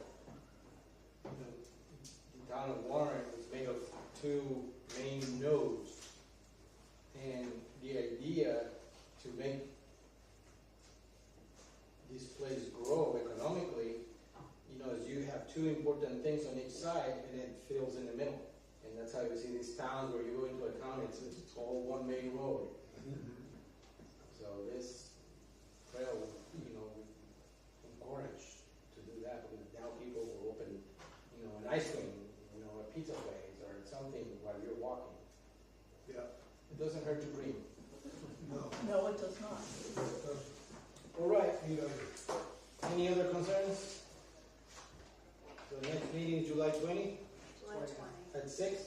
you know, the town of Warren was made of 2 main nodes. And the idea to make this place grow economically, you know, is you have 2 important things on each side and then it fills in the middle. And that's how you see these towns where you go into a town, it's all one main road. So this trail, you know, encourage to do that because now people will open, you know, an ice cream, you know, a pizza place or something while you're walking. Yeah. It doesn't hurt to dream. No, No, it does not. All right. neither. Any other concerns? So next meeting, July 20 July 20. at 6?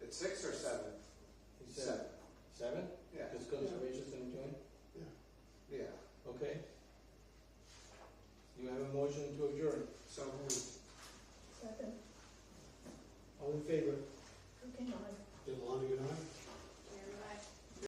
At 6 or 7? You said 7? Yeah. Because conservation's gonna join?